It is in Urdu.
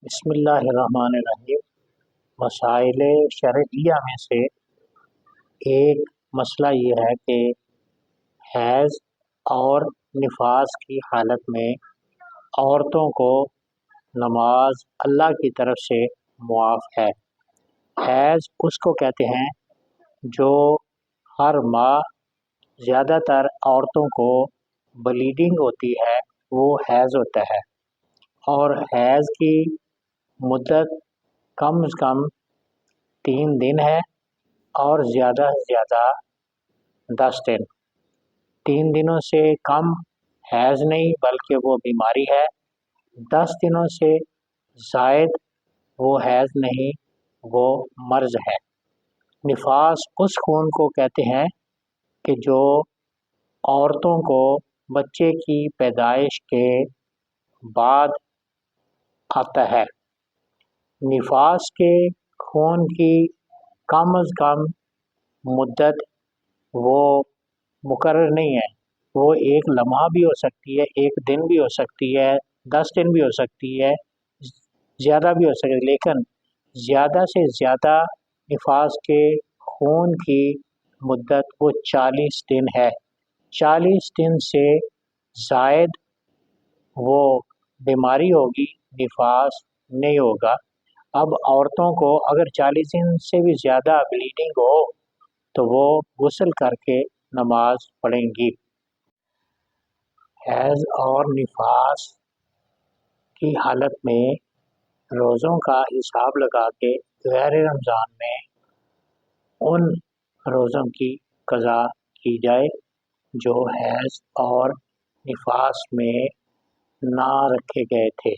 بسم اللہ الرحمن الرحیم۔ مسائل شرعیہ میں سے ایک مسئلہ یہ ہے کہ حیض اور نفاس کی حالت میں عورتوں کو نماز اللہ کی طرف سے معاف ہے۔ حیض اس کو کہتے ہیں جو ہر ماہ زیادہ تر عورتوں کو بلیڈنگ ہوتی ہے، وہ حیض ہوتا ہے، اور حیض کی مدت کم از کم 3 دن ہے اور زیادہ سے زیادہ 10 دن۔ 3 دنوں سے کم حیض نہیں بلکہ وہ بیماری ہے، 10 دنوں سے زائد وہ حیض نہیں، وہ مرض ہے۔ نفاس اس خون کو کہتے ہیں کہ جو عورتوں کو بچے کی پیدائش کے بعد آتا ہے۔ نفاس کے خون کی کم از کم مدت وہ مقرر نہیں ہے، وہ ایک لمحہ بھی ہو سکتی ہے، ایک دن بھی ہو سکتی ہے، 10 دن بھی ہو سکتی ہے، زیادہ بھی ہو سکتی ہے، لیکن زیادہ سے زیادہ نفاس کے خون کی مدت وہ 40 دن ہے۔ 40 دن سے زائد وہ بیماری ہوگی، نفاس نہیں ہوگا۔ اب عورتوں کو اگر 40 دن سے بھی زیادہ بلیڈنگ ہو تو وہ غسل کر کے نماز پڑھیں گی۔ حیض اور نفاس کی حالت میں روزوں کا حساب لگا کے غیر رمضان میں ان روزوں کی قضا کی جائے جو حیض اور نفاس میں نہ رکھے گئے تھے۔